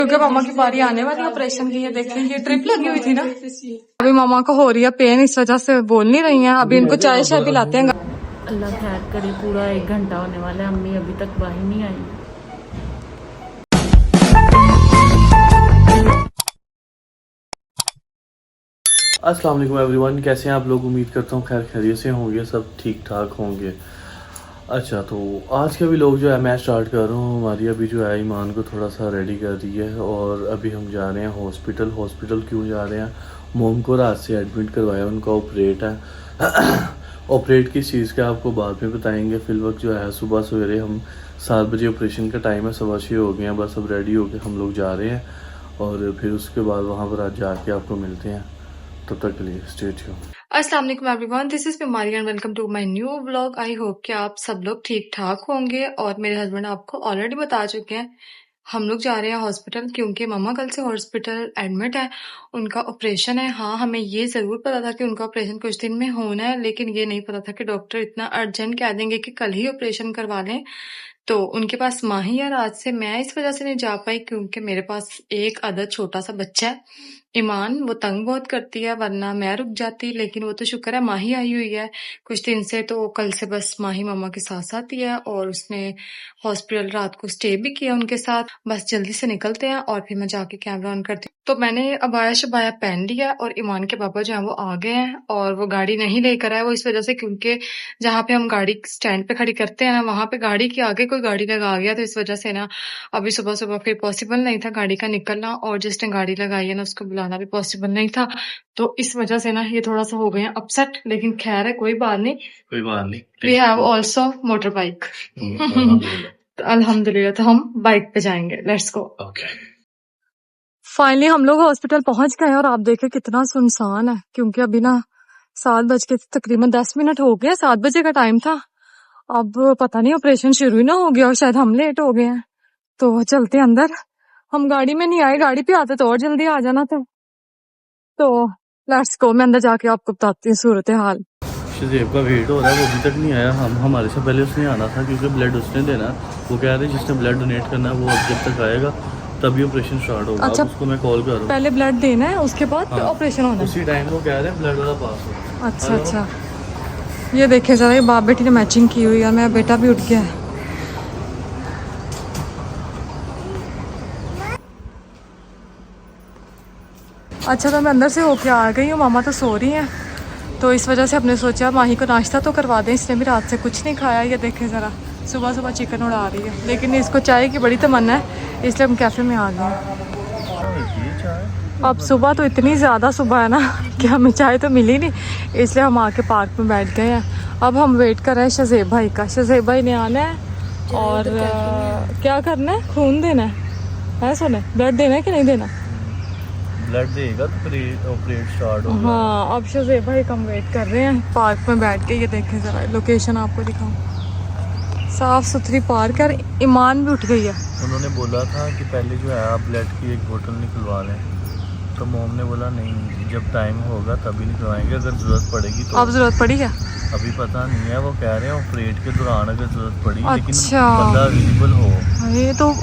क्योंकि मामा की बारी आने वाली ऑपरेशन की है। देखें ये ट्रिप लगी हुई थी ना, अभी मामा को हो रही है पेन, इस वजह से बोल नहीं रही हैं। अभी इनको चाय शाय पिलाते हैं। अल्लाह खैर करे, पूरा 1 घंटा होने वाला है, अम्मी अभी तक बाहर नहीं आई। अस्सलाम वालेकुम एवरीवन, कैसे हैं आप लोग? उम्मीद करता हूँ खैर खैरियत से होंगे, सब ठीक ठाक होंगे। अच्छा, तो आज के भी लोग जो है मैं स्टार्ट कर रहा हूँ। हमारी अभी जो है ईमान को थोड़ा सा रेडी कर रही है और अभी हम जा रहे हैं हॉस्पिटल। हॉस्पिटल क्यों जा रहे हैं? मोम को रात से एडमिट करवाया, उनका ऑपरेट है। ऑपरेट किस चीज़ का आपको बाद में बताएंगे। फिल वक्त जो है सुबह सवेरे हम 7 बजे ऑपरेशन का टाइम है, 6:15 हो गए हैं। बस अब रेडी होके हम लोग जा रहे हैं और फिर उसके बाद वहाँ पर आज जाके आपको मिलते हैं। तब तक के लिए स्टे ट्यून्ड। अस्सलाम वालेकुम एवरीवन, दिस इज पिमारी and welcome to my new vlog. I hope कि आप सब लोग ठीक ठाक होंगे और मेरे हस्बैंड आपको ऑलरेडी बता चुके हैं हम लोग जा रहे हैं हॉस्पिटल क्योंकि मम्मा कल से हॉस्पिटल एडमिट है, उनका ऑपरेशन है। हाँ, हमें ये ज़रूर पता था कि उनका ऑपरेशन कुछ दिन में होना है, लेकिन ये नहीं पता था कि डॉक्टर इतना अर्जेंट कह देंगे कि कल ही ऑपरेशन करवा लें। तो उनके पास माही है रात से। मैं इस वजह से नहीं जा पाई क्योंकि मेरे पास एक अदद छोटा सा बच्चा है ईमान, वो तंग बहुत करती है, वरना मैं रुक जाती। लेकिन वो तो शुक्र है माही आई हुई है कुछ दिन से, तो कल से बस माही मामा के साथ साथ ही है और उसने हॉस्पिटल रात को स्टे भी किया उनके साथ। बस जल्दी से निकलते हैं और फिर मैं जाके कैमरा ऑन करती हूँ। तो मैंने अबाया शबाया पहन लिया और ईमान के पापा जो है वो आ गए हैं और वो गाड़ी नहीं लेकर आए। वो इस वजह से क्योंकि जहाँ पे हम गाड़ी स्टैंड पे खड़ी करते हैं ना, वहां पे गाड़ी के आगे कोई गाड़ी लगा गया, तो इस वजह से ना अभी सुबह सुबह फिर पॉसिबल नहीं था गाड़ी का निकलना, और जिसने गाड़ी लगाई है ना उसको बुलाना भी पॉसिबल नहीं था। तो इस वजह से ना ये थोड़ा सा हो गए अपसेट, लेकिन खैर है, कोई बात नहीं, कोई बात नहीं। We have also motor bike. अल्हम्दुलिल्लाह। तो हम बाइक पे जाएंगे, लेट्स गो। फाइनली हम लोग हॉस्पिटल पहुंच गए और आप देखें कितना सुनसान है, क्योंकि अभी ना 7 बज के तकरीबन 10 मिनट हो गए, 7 बजे का टाइम था। अब पता नहीं ऑपरेशन शुरू ही ना हो गया और शायद हम लेट हो गए हैं। तो चलते अंदर। हम गाड़ी में नहीं आए, गाड़ी पे आते तो और जल्दी आ जाना था। तो लेट्स गो, मैं अंदर जाके आपको बताती हूँ सूरत हाल। शज़ेब का वेट हो रहा है, वो अभी तक नहीं आया। हमारे से पहले उसने आना था क्योंकि ब्लड उसने देना। वो कह रहे जिसने ब्लड डोनेट करना है वो अब जब तक आएगा तभी ऑपरेशन स्टार्ट होगा। अच्छा, उसको मैं कॉल कर रहा हूँ। पहले ब्लड देना है उसके बाद ऑपरेशन होना है। उसी टाइम वो कह रहे हैं ब्लड वाला पास हो। अच्छा अच्छा, ये देखे जरा, ये बाप बेटी ने मैचिंग की हुई है। मेरा बेटा भी उठ गया है। अच्छा, तो मैं अंदर से होके आ गई हूँ, मामा तो सो रही हैं, तो इस वजह से हमने सोचा माही को नाश्ता तो करवा दें। इसने भी रात से कुछ नहीं खाया। ये देखें ज़रा, सुबह सुबह चिकन उड़ा रही है, लेकिन इसको चाय की बड़ी तमन्ना है, इसलिए हम कैफ़े में आ गए। अब सुबह तो इतनी ज़्यादा सुबह है ना कि हमें चाय तो मिली नहीं, इसलिए हम आके पार्क में बैठ गए हैं। अब हम वेट कर रहे हैं शज़ेब भाई का। शज़ेब भाई ने आना है और क्या करना है, खून देना है सोने, ब्लड देना है कि नहीं देना? ब्लड देगा तो ऑपरेट स्टार्ट होगा। हाँ, अब शज़ेब भाई का हम वेट कर रहे हैं पार्क में बैठ के। ये देखें ज़रा, लोकेशन आपको दिखाऊँ, साफ़ सुथरी पार्क है। ईमान भी उठ गई है। उन्होंने बोला था कि पहले जो है आप ब्लड की एक बोतल निकलवा लें, तो मोम ने बोला नहीं, जब टाइम होगा तभी निकलवाएंगे, अगर ज़रूरत पड़ेगी तो। अब ज़रूरत पड़ी क्या? अभी पता नहीं है, वो कह रहे हैं ऑपरेट के दौरान अगर ज़रूरत पड़ी। अच्छा, लेकिन बंदा अवेलेबल हो ये तो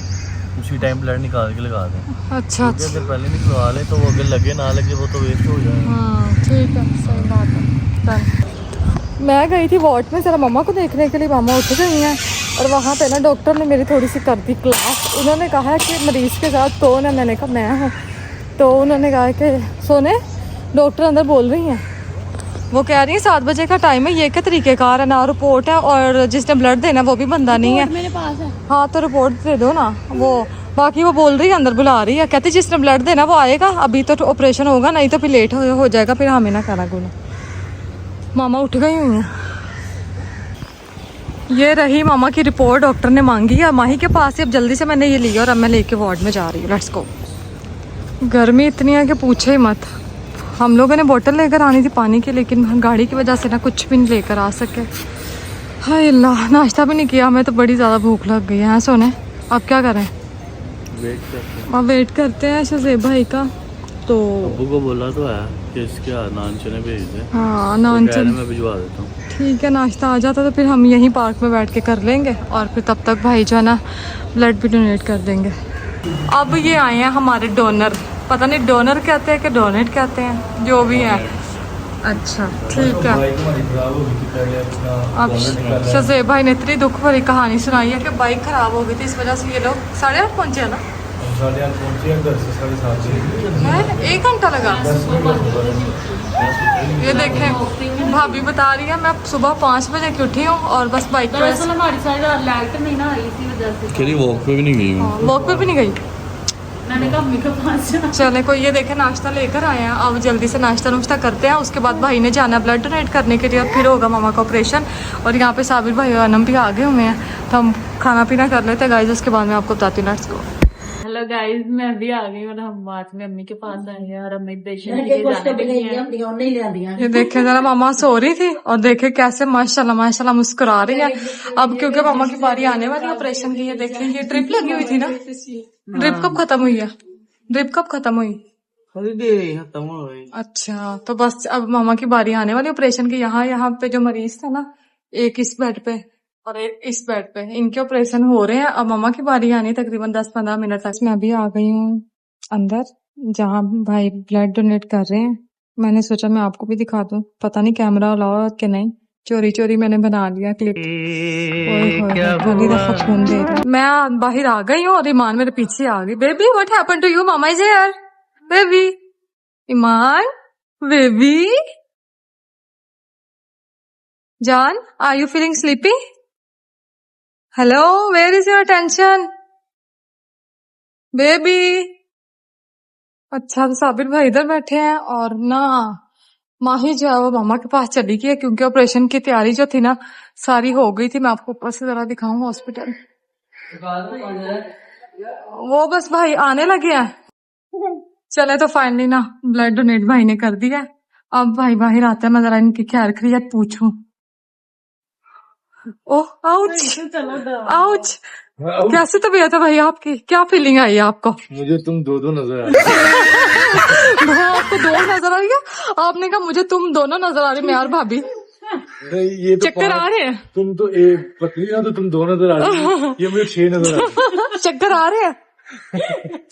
उसी टाइम ब्लड निकाल के लगा दें। अच्छा क्योंकि अगर पहले निकलवा लें तो वो अगर लगे ना लगे वो तो वेस्ट हो जाएगा। हाँ ठीक है, सही बात है। डन। मैं गई थी वार्ड में ज़रा मम्मा को देखने के लिए, मामा उठ गई हैं और वहाँ पे ना डॉक्टर ने मेरी थोड़ी सी कर दी क्लास। उन्होंने कहा कि मरीज़ के साथ कौन है, मैंने कहा मैं हूँ। तो उन्होंने कहा कि सोने, डॉक्टर अंदर बोल रही हैं, वो कह रही है 7 बजे का टाइम है, ये क्या तरीक़ेकार है ना, रिपोर्ट है और जिसने ब्लड देना वो भी बंदा नहीं है मेरे पास है। हाँ तो रिपोर्ट दे दो ना। वो बाकी वो बोल रही है, अंदर बुला रही है, कहती जिसने ब्लड देना वो आएगा, अभी तो ऑपरेशन होगा, नहीं तो फिर लेट हो जाएगा, फिर हमें ना कहना गुना। मामा उठ गई हुई हैं। ये रही मामा की रिपोर्ट, डॉक्टर ने मांगी है माही के पास से। अब जल्दी से मैंने ये लिया और अब मैं लेके वार्ड में जा रही हूँ। Let's go. गर्मी इतनी है कि पूछे ही मत। हम लोगों ने बोतल लेकर आनी थी पानी की, लेकिन गाड़ी की वजह से ना कुछ भी नहीं लेकर आ सके। हाय अल्लाह, नाश्ता भी नहीं किया, हमें तो बड़ी ज़्यादा भूख लग गई है सोने। अब क्या करें? अब वेट करते हैं शज़ेब भाई का। तो अब्बू को बोला तो है कि इसके नान चने भेज दे। हाँ, नान चने मैं भिजवा देता हूँ। ठीक है, नाश्ता आ जाता तो फिर हम यहीं पार्क में बैठ के कर लेंगे और फिर तब तक भाई जो है ना ब्लड भी डोनेट कर देंगे। अब ये आए हैं हमारे डोनर, पता नहीं डोनर कहते हैं कि डोनेट कहते हैं, जो भी है। अच्छा ठीक है। अब शज़ेब भाई ने इतनी दुख भरी कहानी सुनाई है कि बाइक खराब हो गई थी, इस वजह से ये लोग 8:30 पहुंचे है ना। 8:30 पहुंचे, घर से 7:30 है 1 घंटा लगा। ये देखें भाभी बता रही है मैं सुबह 5 बजे की उठी हूँ और बस बाइक पे दरअसल हमारी साइड लाइट नहीं ना आई, इसी वजह से वॉक पे भी नहीं गई हूँ। वॉक पे भी नहीं गई। मैंने कहा अम्मी के पास जाना। चले कोई ये देखे नाश्ता लेकर आए हैं, अब जल्दी से नाश्ता नुश्ता करते हैं। उसके बाद भाई ने जाना ब्लड डोनेट करने के लिए और फिर होगा मामा का ऑपरेशन। और यहाँ पे साबिर भाई और अनम भी आ गए हुए हैं, तो हम खाना पीना कर लेते हैं गाइस। उसके बाद मैं आपको बताती हूँ। Let's go. हेलो गाइस, मैं भी आ गई और हम बाद में अम्मी के पास आए हैं और अम्मी पेशेंट के जाने लगी हैं। ये देखे जरा मामा सो रही थी और देखे कैसे माशाल्लाह माशाल्लाह मुस्कुरा रही है। अब क्योंकि मामा की बारी आने वाली है ऑपरेशन की। ये देखे ये ड्रिप लगी हुई थी ना, ड्रिप कब खत्म हुई है? ड्रिप कब खत्म हुई? खत्म हो गई। अच्छा तो बस अब मामा की बारी आने वाली ऑपरेशन की। यहाँ पे जो मरीज था ना, एक इस बेड पे और एक इस बेड पे, इनके ऑपरेशन हो रहे हैं। अब मामा की बारी आनी तकरीबन 10-15 मिनट तक। मैं अभी आ गई हूँ अंदर जहाँ भाई ब्लड डोनेट कर रहे हैं। मैंने सोचा मैं आपको भी दिखा दूं, पता नहीं कैमरा अलाउ कि नहीं, चोरी चोरी मैंने बना लिया क्लिप। दफा खून दे रहा। मैं बाहर आ गई हूँ और ईमान मेरे पीछे आ गई। Baby what happened to you? Mama is here. Baby Iman, baby jaan, are you feeling sleepy? Hello, where is your attention baby? अच्छा तो साबिर भाई इधर बैठे हैं और ना माही जो है वो मामा के पास चली गई है क्योंकि ऑपरेशन की तैयारी जो थी ना सारी हो गई थी। मैं आपको ऊपर से जरा दिखाऊं हॉस्पिटल। वो बस भाई आने लगे हैं। चले तो फाइनली ना ब्लड डोनेट भाई ने कर दिया। अब भाई बाहर आते हैं, मैं जरा इनकी खैर खैरियत पूछूं। ओह आउच आउच, कैसी तबीयत है भाई आपकी? क्या फीलिंग आई है आपको? मुझे तुम दो नजर आ रही। भाई आपको 2 नजर आ रही है? आपने कहा मुझे तुम दोनों नजर आ रही, मैं और भाभी। नहीं ये तो चक्कर आ रहे हैं? तुम तो एक पतली ना, तो तुम 2 नजर आ रही हो, ये मुझे 6 नजर आ रही है। चक्कर आ रहे हैं?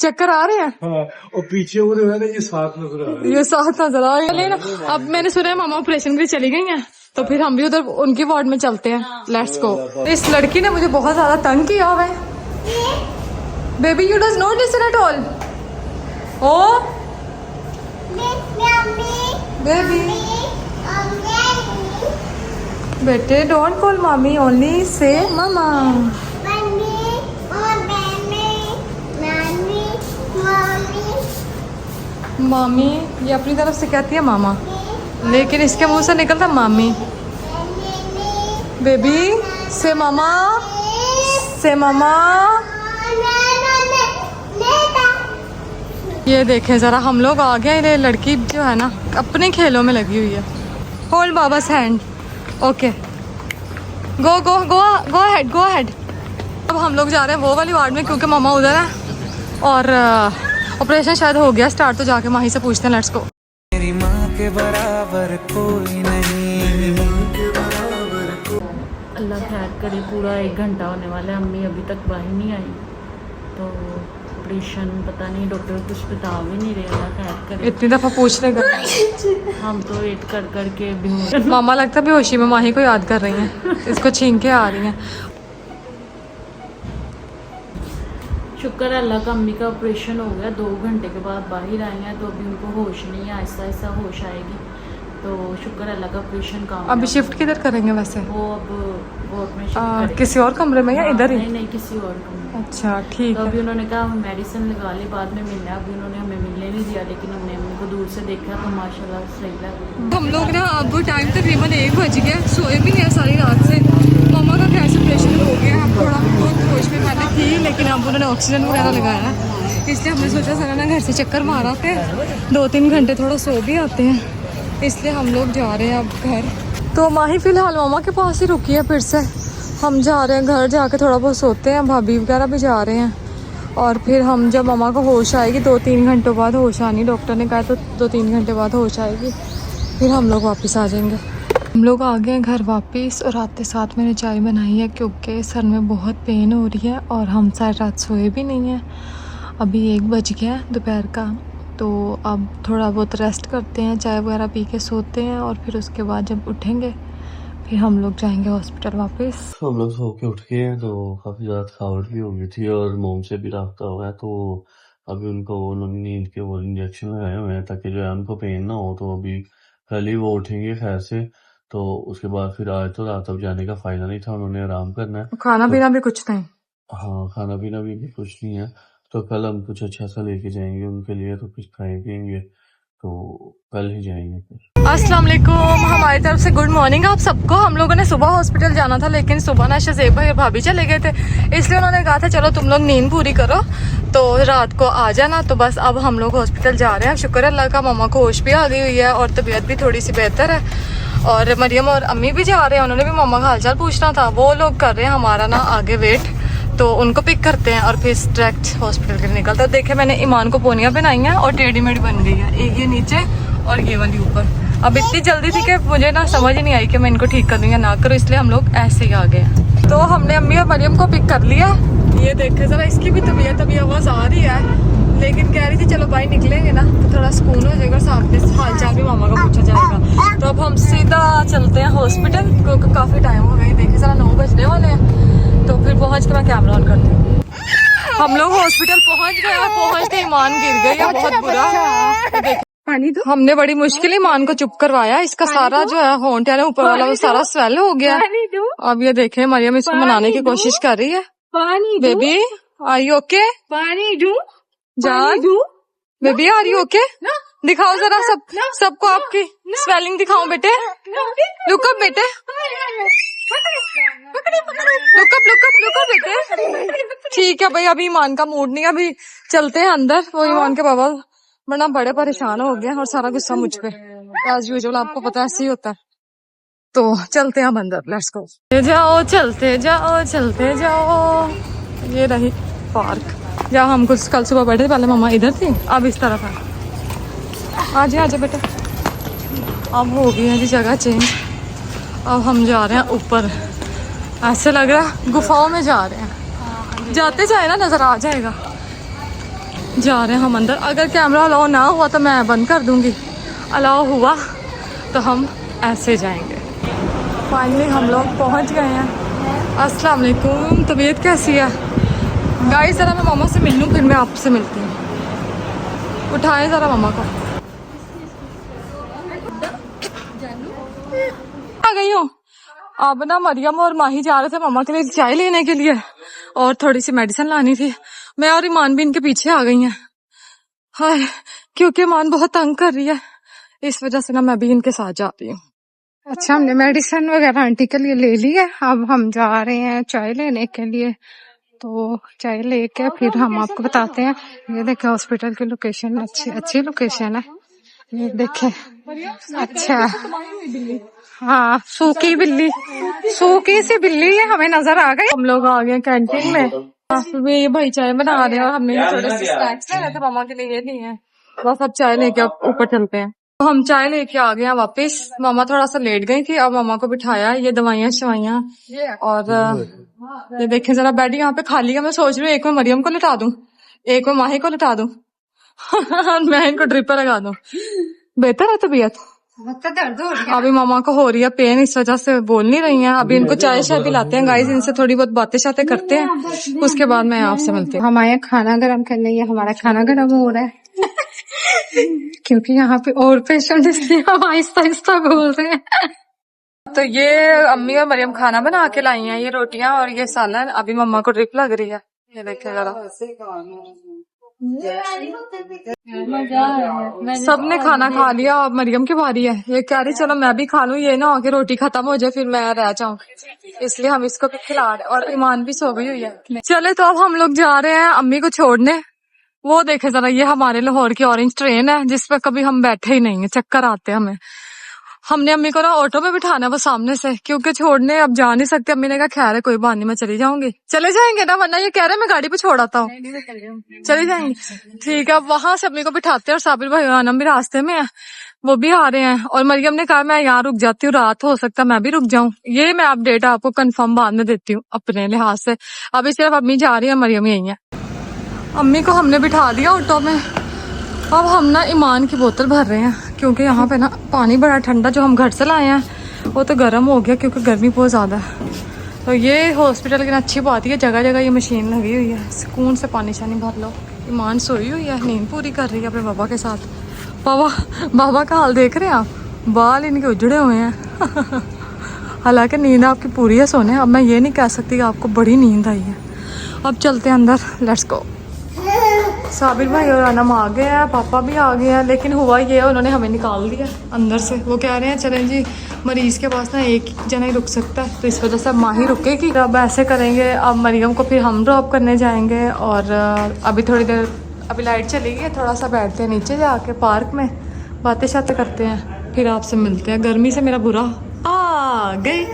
चक्कर आ रहे हैं? हाँ, और पीछे वो जो है ना ये 7 नजर आ रही है। ये 7 नजर आ रहे हैं ना। अब मैंने सुना है मामा ऑपरेशन के लिए चली गई हैं, तो फिर हम भी उधर उनके वार्ड में चलते हैं। Let's go. इस लड़की ने मुझे बहुत ज्यादा तंग किया हुआ है। Baby you does not listen at all. Oh baby बेटे डोंट कॉल मामी, ओनली से मामा। मामी ये अपनी तरफ से कहती है मामा, लेकिन इसके मुंह से निकलता मामी। बेबी से मामा, से मामा। ये देखें जरा हम लोग आ गए। ये लड़की जो है ना अपने खेलों में लगी हुई है। Hold baba's hand. Okay go go go go ahead go ahead. अब हम लोग जा रहे हैं वो वाली वार्ड में क्योंकि मामा उधर है और ऑपरेशन शायद हो गया स्टार्ट, तो जाके माही से पूछते हैं। Let's go. मेरी माँ के बराबर कोई नहीं। अल्लाह खैर करे, पूरा 1 घंटा होने वाला है, अम्मी अभी तक बाहर नहीं आई। तो ऑपरेशन पता नहीं, डॉक्टर कुछ बता भी नहीं रहे। अल्लाह खैर करे। इतनी दफा पूछ रहे हम तो वेट कर करके बेहोश। मामा लगता है बेहोशी में माही को याद कर रही हैं, इसको छीन के आ रही हैं। शुक्र है अल्लाह का, अम्मी का ऑपरेशन हो गया। 2 घंटे के बाद बाहर आए हैं, तो अभी उनको होश नहीं है, आहिस्ता आहिस्ता होश आएगी। तो शुक्र है अल्लाह का, ऑपरेशन काम। अभी शिफ्ट किधर करेंगे वैसे? वो अब वार्ड में शिफ्ट करेंगे। किसी और कमरे में या इधर ही? नहीं नहीं, किसी और कमरे में। अच्छा ठीक तो है। अभी उन्होंने कहा हम मेडिसिन लगा ले, बाद में मिलना है। अभी उन्होंने हमें मिलने नहीं दिया, लेकिन हमने अम्मी को दूर से देखा तो माशाल्लाह सही लगा। हम लोग ना अब टाइम तकरीबन 1 बज गया, सोए भी नहीं है सारी रात से। मामा का गैस ऑपरेशन हो गया, हम थोड़ा बहुत होश में पहले थी, लेकिन अब उन्होंने ऑक्सीजन वगैरह लगाया, इसलिए हमने सोचा जरा ना घर से चक्कर मार आते हैं, 2-3 घंटे थोड़ा सो भी आते हैं। इसलिए हम लोग जा रहे हैं अब घर। तो माही फिलहाल मामा के पास ही रुकी है, फिर से हम जा रहे हैं घर, जाके थोड़ा बहुत सोते हैं। भाभी वगैरह भी जा रहे हैं और फिर हम जब मामा को होश आएगी 2-3 घंटों बाद होश आनी, डॉक्टर ने कहा तो 2-3 घंटे बाद होश आएगी, फिर हम लोग वापस आ जाएंगे। हम लोग आ गए हैं घर वापस और आते साथ मैंने चाय बनाई है क्योंकि सर में बहुत पेन हो रही है और हम सारी रात सोए भी नहीं हैं। अभी 1 बज गया दोपहर का, तो अब थोड़ा बहुत रेस्ट करते हैं, चाय वगैरह पी के सोते हैं और फिर उसके बाद जब उठेंगे फिर हम लोग जाएंगे हॉस्पिटल वापस। हम लोग सो के उठ गए हैं तो काफ़ी ज़्यादा थकावट भी हो गई थी और मोम से भी रब्ता हुआ है, तो अभी उनको उन्होंने नींद के वो इंजेक्शन लगाए हुए हैं ताकि जो है उनको पेन ना हो। तो अभी कल ही वो उठेंगे खैर से, तो उसके बाद फिर आज तो रात तक जाने का फ़ायदा नहीं था, उन्होंने आराम करना है। खाना तो पीना भी कुछ नहीं। हाँ, खाना पीना भी कुछ नहीं है, तो कल हम कुछ अच्छा सा लेके जाएंगे उनके लिए, तो कुछ खाएँ पिएंगे, तो कल ही जाएंगे फिर। अस्सलाम वालेकुम, हमारी तरफ से गुड मॉर्निंग आप सबको। हम लोगों ने सुबह हॉस्पिटल जाना था, लेकिन सुबह ना शज़ेब भाई और भाभी चले गए थे, इसलिए उन्होंने कहा था चलो तुम लोग नींद पूरी करो तो रात को आ जाना। तो बस अब हम लोग हॉस्पिटल जा रहे हैं। शुक्र है अल्लाह का, मम्मा को होश भी आ गई हुई है और तबीयत भी थोड़ी सी बेहतर है। और मरियम और अम्मी भी जा रहे हैं, उन्होंने भी मम्मा का हालचाल पूछना था। वो लोग कर रहे हैं हमारा ना आगे वेट, तो उनको पिक करते हैं और फिर डायरेक्ट हॉस्पिटल के लिए निकलते हैं। देखे मैंने ईमान को पोनियाँ पहनाई हैं और टेढ़ी मेढ़ी बन गई है, एक ये नीचे और ये वाली ऊपर। अब इतनी जल्दी थी कि मुझे ना समझ ही नहीं आई कि मैं इनको ठीक कर दूँ या ना करूँ, इसलिए हम लोग ऐसे ही आ गए। तो हमने अम्मी और मरियम को पिक कर लिया। ये देखे जरा, इसकी भी तबीयत अभी आवाज़ आ रही है, लेकिन कह रही थी चलो भाई निकलेंगे ना तो थोड़ा सुकून हो जाएगा, सामने हाल चाल भी मामा का पूछा जाएगा। तो अब हम सीधा चलते हैं हॉस्पिटल, क्योंकि काफ़ी टाइम हो गई। देखे जरा 9 बजने वाले हैं, तो फिर पहुँच के मैं कैमरा ऑन कर दूँ। हम लोग हॉस्पिटल पहुँच गए, पहुँचते ईमान गिर गई है बहुत बुरा। पानी दो। हमने बड़ी मुश्किल ईमान को चुप करवाया, इसका सारा जो है होंठ है ऊपर वाला वो सारा स्वेल हो गया। अब ये देखे मरियम इसको मनाने की कोशिश कर रही है। पानी बेबी आर यू ओके? पानी दो जान, बेबी आर यू ओके? दिखाओ जरा सबको आपकी स्वेलिंग दिखाओ बेटे। लुक अप बेटे, लुक अप बेटे। ठीक है भाई, अभी ईमान का मूड नहीं, अभी चलते हैं अंदर। वो ईमान के बाबा वरना बड़े परेशान हो गए और सारा गुस्सा मुझ पे, एज यूजुअल आपको पता है ऐसे ही होता है। तो चलते हैं हम अंदर, लेट्स गो। जाओ चलते जाओ चलते जाओ। ये रही पार्क जहाँ हम कुछ कल सुबह बैठे थे। पहले मम्मा इधर थी, अब इस तरफ है। आजा बेटा। अब हो गई है जी जगह चेंज, अब हम जा रहे हैं ऊपर। ऐसे लग रहा है गुफाओं में जा रहे हैं, जाते जाए ना नजर आ जाएगा। जा रहे हैं हम अंदर। अगर कैमरा अलाउ ना हुआ तो मैं बंद कर दूंगी, अलाउ हुआ तो हम ऐसे जाएंगे। फाइनली हम लोग पहुंच गए हैं। अस्सलाम वालेकुम, तबीयत कैसी है गाइस? ज़रा मैं मामा से मिल लूँ फिर मैं आपसे मिलती हूँ। उठाएं ज़रा मामा को। आ गई हूँ। अब ना मरियम और माही जा रहे थे मामा के लिए चाय लेने के लिए और थोड़ी सी मेडिसिन लानी थी। मैं और ईमान भी इनके पीछे आ गई हैं। हाँ, क्योंकि ईमान बहुत तंग कर रही है, इस वजह से ना मैं भी इनके साथ जा रही हूँ। अच्छा, हमने मेडिसिन वगैरह आंटी के लिए ले ली है, अब हम जा रहे हैं चाय लेने के लिए। तो चाय लेके फिर हम आपको बताते हैं। ये देखे हॉस्पिटल की लोकेशन, अच्छी लोकेशन है। ये देखे, अच्छा हाँ, सूखी बिल्ली, सूखी सी बिल्ली है, हमें नजर आ गई। हम लोग आ गए कैंटीन में। ये भाई चाय बना रहे हैं और हमने थोड़े से स्नैक्स ले रहे थे मामा के लिए, ये नहीं है बस। अब चाय लेके अब ऊपर चलते हैं। तो हम चाय लेके आ गए हैं वापस। मामा थोड़ा सा लेट गई थी, अब मामा को बिठाया, ये दवाइयाँ शवाइयाँ। और ये देखें जरा बेड यहाँ पे खाली है। मैं सोच रही हूँ एक में मरियम को लिटा दूं, एक में माही को लिटा दूं मैं इनको ड्रिप लगा दूं। बेहतर है तबीयत? दर्द हो रही है अभी, मामा को हो रही है पेन, इस वजह से बोल नहीं रही हैं। अभी इनको चाय शाय पिलाते हैं गाइस, इनसे थोड़ी बहुत बातें शातें करते हैं, उसके बाद मैं आपसे मिलती हूँ। हमारे खाना गर्म करने, ये हमारा खाना गर्म हो रहा है क्योंकि यहाँ पे और पेशेंट, इसलिए हम आहिस्ता आहिस्ता बोल रहे हैं। तो ये अम्मी और मरियम खाना बना के लाई हैं, ये रोटियां और ये सालन। अभी मम्मा को ड्रिप लग रही है, ये देखे जरा। सबने खाना खा लिया, अब मरियम की बारी है। ये कह रही चलो मैं भी खा लूं, ये ना हो कि रोटी खत्म हो जाए फिर मैं रह जाऊं, इसलिए हम इसको भी खिला रहे। और ईमान भी सो गई हुई है। चले तो अब हम लोग जा रहे हैं अम्मी को छोड़ने। वो देखे जरा, ये हमारे लाहौर की ऑरेंज ट्रेन है जिसपे कभी हम बैठे ही नहीं है, चक्कर आते हैं हमें। हमने अम्मी को ना ऑटो में बिठाना है वो सामने से, क्योंकि छोड़ने अब जा नहीं सकते। अम्मी ने कहा खैर है कोई बात नहीं, मैं चली जाऊंगी। चले जाएंगे ना, वरना ये कह रहे मैं गाड़ी पे छोड़ आता हूँ। चले जाएंगे, ठीक है। वहां से अम्मी को बिठाते हैं और साबिर भाई आनम भी रास्ते में है, वो भी आ रहे हैं। और मरियम ने कहा मैं यहाँ रुक जाती हूँ, रात हो सकता मैं भी रुक जाऊँ। ये मैं अपडेट आपको कंफर्म बाद में देती हूँ अपने लिहाज से। अभी सिर्फ अम्मी जा रही है, मरियम यही है। अम्मी को हमने बिठा दिया ऑटो में। अब हम ना ईमान की बोतल भर रहे हैं क्योंकि यहाँ पे ना पानी बड़ा ठंडा जो हम घर से लाए हैं वो तो गर्म हो गया क्योंकि गर्मी बहुत ज़्यादा है। तो ये हॉस्पिटल की अच्छी बात है, जगह जगह ये मशीन लगी हुई है, सुकून से पानी शानी भर लो। ईमान सोई हुई है, नींद पूरी कर रही है अपने बाबा के साथ। बाबा का हाल देख रहे हैं आप, बाल इनके उजड़े हुए हैं। हालांकि नींद आपकी पूरी है सोने। अब मैं ये नहीं कह सकती कि आपको बड़ी नींद आई है। अब चलते हैं अंदर, लेट्स गो। साबिर भाई और अनम आ गए हैं, पापा भी आ गए हैं, लेकिन हुआ ये है उन्होंने हमें निकाल दिया अंदर से। वो कह रहे हैं चलें जी, मरीज़ के पास ना एक जना ही रुक सकता है, तो इस वजह से अब माँ ही रुकेगी। अब ऐसे करेंगे, अब मरियम को फिर हम ड्रॉप करने जाएंगे। और अभी थोड़ी देर, अभी लाइट चली गई है, थोड़ा सा बैठते हैं नीचे जाके पार्क में, बातें शातें करते हैं, फिर आपसे मिलते हैं। गर्मी से मेरा बुरा आ गई।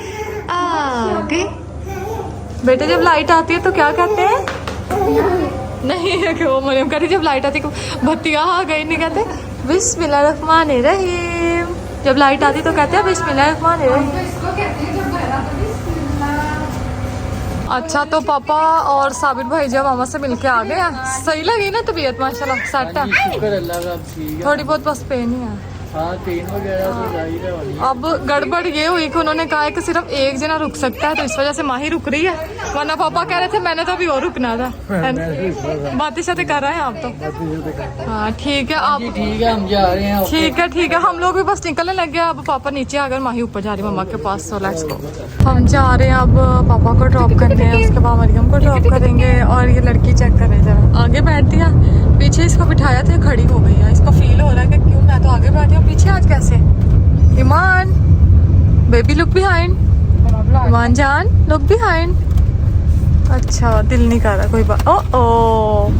बेटे जब लाइट आती है तो क्या कहते हैं? नहीं है कि वो मरियम कह रही जब लाइट आती बत्तियाँ आ गई, नहीं कहते बिस्मिल्लाहिर्रहमानिर्रहीम। जब लाइट आती तो कहते हैं बिस्मिल्लाहिर्रहमानिर्रहीम। अच्छा, तो पापा और साबिर भाई जब मामा से मिलके आ गए हैं, सही लगी ना तबीयत? माशाल्लाह सेट है, थोड़ी बहुत बस पेन ही है। हाँ, पेन वगैरह तो जाहिर है। अब गड़बड़ ये हुई कि उन्होंने कहा है कि सिर्फ एक जना रुक सकता है, तो इस वजह से माही रुक रही है, वरना पापा कह रहे थे मैंने तो अभी और रुकना था। बातें शातें कर रहे हैं आप तो? हाँ ठीक है, आप ठीक है, हम जा रहे हैं। ठीक है, हम लोग भी बस निकलने लग गए। अब पापा नीचे आकर माही ऊपर जा रही है मम्मा के पास। सो लेट्स गो, हम जा रहे हैं अब पापा को ड्रॉप करने, उसके बाद मरियम को ड्रॉप करेंगे। और ये लड़की चेक करें जरा, आगे बैठती है, पीछे इसको बिठाया था, खड़ी हो गई है। इसको फील हो रहा है कि क्यों मैं तो आगे बैठी हूँ, पीछे आज कैसे? ईमान बेबी लुक बिहाइंड, ईमान जान लुक बिहाइंड। अच्छा, दिल नहीं कर रहा कोई बात। ओ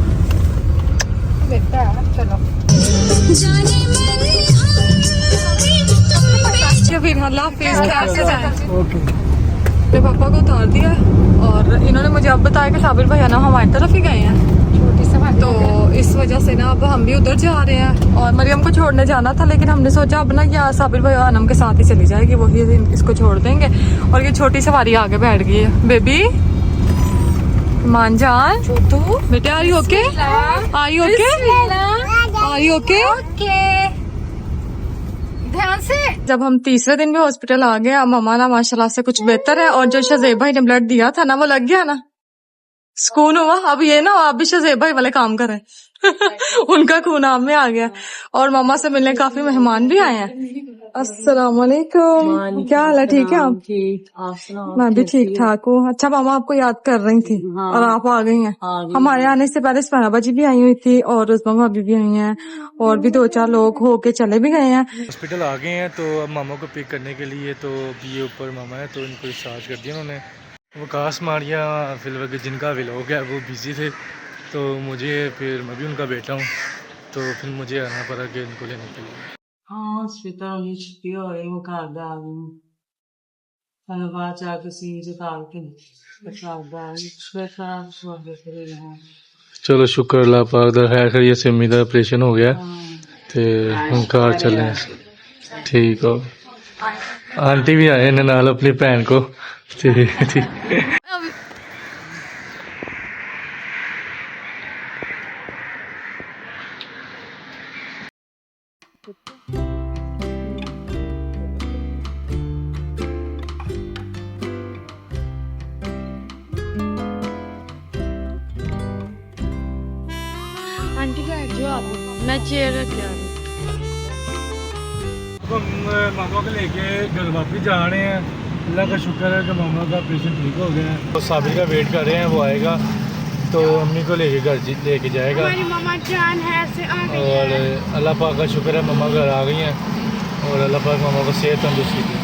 चलो फिर अल्लाह हाफिज़, ख्याल से जाएं। मेरे पापा को उतार दिया और इन्होंने मुझे अब बताया कि साबिर भैया ना हमारी तरफ ही गए हैं, तो इस वजह से ना अब हम भी उधर जा रहे हैं। और मरियम को छोड़ने जाना था, लेकिन हमने सोचा अब ना यहाँ साबिर भाई अनम के साथ ही चली जाएगी, वही इसको छोड़ देंगे। और ये छोटी सवारी आगे बैठ गई है। बेबी मान जान छोटू बेटे, are you okay? Are you okay? ध्यान से। जब हम तीसरे दिन भी हॉस्पिटल आ गए, मम्मा ना माशाल्लाह से कुछ बेहतर है। और जो शज़ेब भाई ने ब्लड दिया था ना, वो लग गया ना, सुकून हुआ। अब ये ना आप भी शज़ेब भाई वाले काम करें। उनका खून आप में आ गया। और मामा से मिलने काफी मेहमान भी आए हैं। अस्सलाम वालेकुम, क्या हाल है? ठीक है आप? मैं भी ठीक ठाक हूँ। अच्छा, मामा आपको याद कर रही थी और आप आ गई हैं। हमारे आने से पहले स्पैनाबा जी भी आई हुई थी और रुज़मा भाभी भी आई हैं, और भी 2-4 लोग होके चले भी गए हैं। हॉस्पिटल आ गए हैं, तो अब मामा को पिक करने के लिए, तो ये ऊपर मामा है, तो इनको डिस्चार्ज कर दिया उन्होंने। वकास मारिया फिलहाल जिनका व्लॉग है वो बिज़ी थे, तो मुझे फिर मैं भी उनका बेटा हूँ, तो फिर मुझे आना पड़ा कि इनको लेने के लिए। हाँ, हॉस्पिटल में छुट्टी हो रही, वो घर आ गई, बाद जाके सीन काट के चलो शुक्र अल्लाह पाक दा, खैर खैरियत से उम्मीद है ऑपरेशन हो गया, तो हम घर चले। ठीक हो, आंटी भी आए ने नाल अपनी भैन को। ठीक आंटी बैठ जाओ आप, मैं चेयर रख रहा हूँ। मामा को लेके घर वापस जा रहे हैं। अल्लाह का शुक्र है कि मामा का ऑपरेशन ठीक हो गया है। तो साबिर का वेट कर रहे हैं, वो आएगा तो अम्मी को लेके घर लेके जाएगा। हमारी मामा जान है से आ गई और अल्लाह पाक का शुक्र है मामा घर आ गई हैं, और अल्लाह पाक मामा को सेहत तंदुरुस्ती दी।